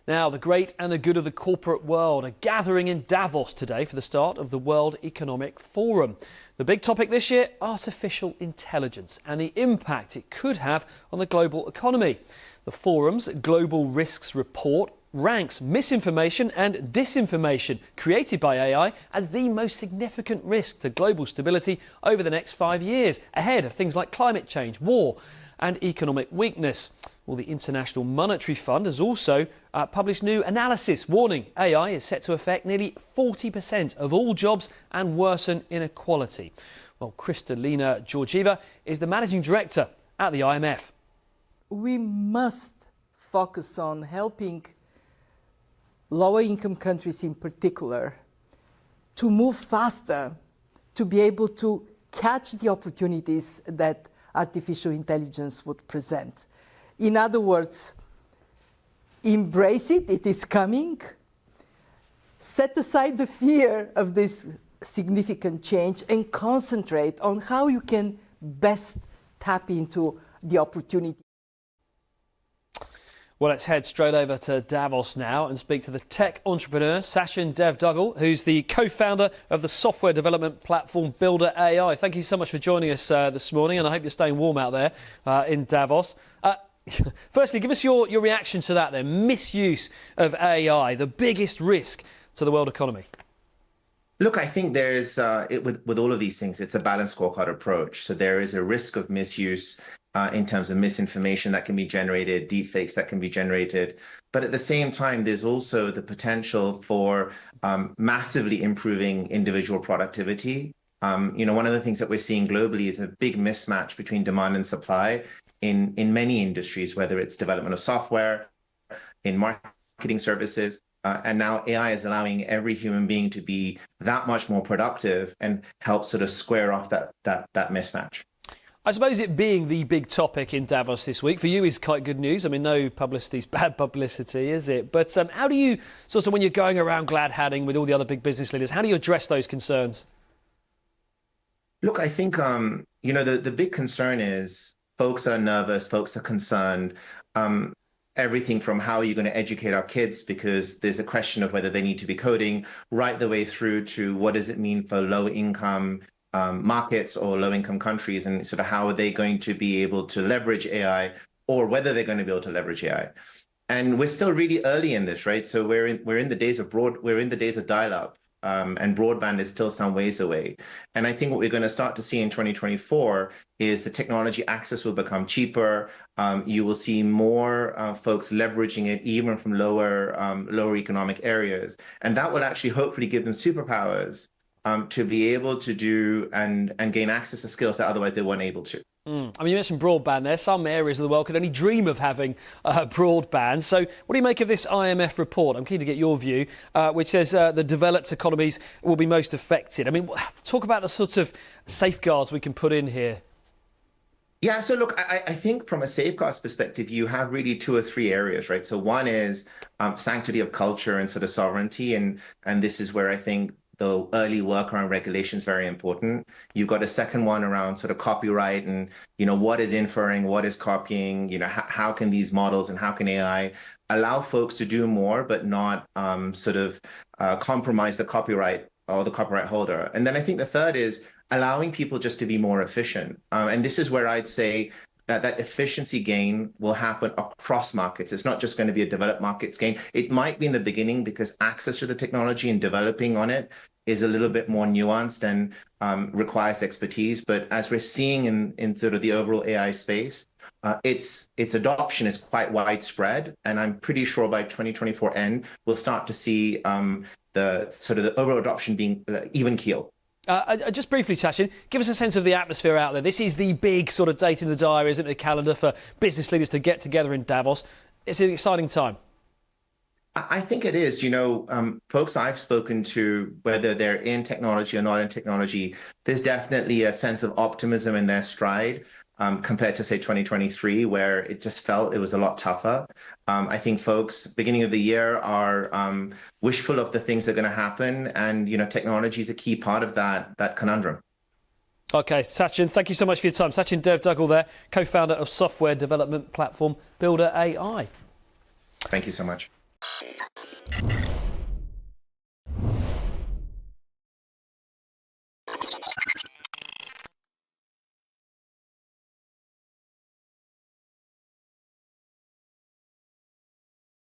Now, the great and the good of the corporate world are gathering in Davos today for the start of the World Economic Forum. The big topic this year, artificial intelligence and the impact it could have on the global economy. The forum's Global Risks Report ranks misinformation and disinformation created by AI as the most significant risk to global stability over the next 5 years, ahead of things like climate change, war and economic weakness. Well, the International Monetary Fund has also published new analysis warning AI is set to affect nearly 40% of all jobs and worsen inequality. Well, Kristalina Georgieva is the managing director at the IMF. We must focus on helping lower income countries in particular to move faster, to be able to catch the opportunities that artificial intelligence would present. In other words, embrace it, it is coming. Set aside the fear of this significant change and concentrate on how you can best tap into the opportunity. Well, let's head straight over to Davos now and speak to the tech entrepreneur, Sachin Dev Duggal, who's the co-founder of the software development platform Builder.ai. Thank you so much for joining us this morning, and I hope you're staying warm out there in Davos. Firstly, give us your reaction to that then. Misuse of AI, the biggest risk to the world economy. Look, I think there's, with all of these things, it's a balanced scorecard approach. So there is a risk of misuse in terms of misinformation that can be generated, deepfakes that can be generated. But at the same time, there's also the potential for massively improving individual productivity. One of the things that we're seeing globally is a big mismatch between demand and supply in many industries, whether it's development of software, in marketing services, and now AI is allowing every human being to be that much more productive and help sort of square off that mismatch. I suppose it being the big topic in Davos this week, for you is quite good news. I mean, no publicity is bad publicity, is it? But how do you, sort of when you're going around glad-handing with all the other big business leaders, how do you address those concerns? Look, I think, the big concern is folks are nervous, folks are concerned. Everything from how are you going to educate our kids, because there's a question of whether they need to be coding, right the way through to what does it mean for low-income markets or low-income countries, and sort of how are they going to be able to leverage AI, or whether they're going to be able to leverage AI. And we're still really early in this, right? So we're in the days of dial-up. And broadband is still some ways away. And I think what we're going to start to see in 2024 is the technology access will become cheaper. You will see more folks leveraging it even from lower economic areas. And that will actually hopefully give them superpowers to be able to do and gain access to skills that otherwise they weren't able to. I mean, you mentioned broadband there. Some areas of the world could only dream of having broadband. So what do you make of this IMF report? I'm keen to get your view, which says the developed economies will be most affected. I mean, talk about the sorts of safeguards we can put in here. Yeah, so look, I think from a safeguards perspective, you have really 2 or 3 areas, right? So one is sanctity of culture and sort of sovereignty. And this is where I think the early work around regulation is very important. You've got a second one around sort of copyright and, what is inferring, what is copying, how can these models and how can AI allow folks to do more, but not compromise the copyright or the copyright holder. And then I think the third is allowing people just to be more efficient. And this is where I'd say that efficiency gain will happen across markets. It's not just going to be a developed markets gain. It might be in the beginning because access to the technology and developing on it is a little bit more nuanced and requires expertise. But as we're seeing in sort of the overall AI space, its adoption is quite widespread. And I'm pretty sure by 2024 end, we'll start to see the overall adoption being even keel. Just briefly, Sachin, give us a sense of the atmosphere out there. This is the big sort of date in the diary, isn't it, the calendar for business leaders to get together in Davos. It's an exciting time. I think it is. Folks I've spoken to, whether they're in technology or not in technology, there's definitely a sense of optimism in their stride compared to, say, 2023, where it just felt it was a lot tougher. I think folks, beginning of the year, are wishful of the things that are going to happen. And, technology is a key part of that conundrum. OK, Sachin, thank you so much for your time. Sachin Dev Duggal there, co-founder of software development platform Builder.ai. Thank you so much.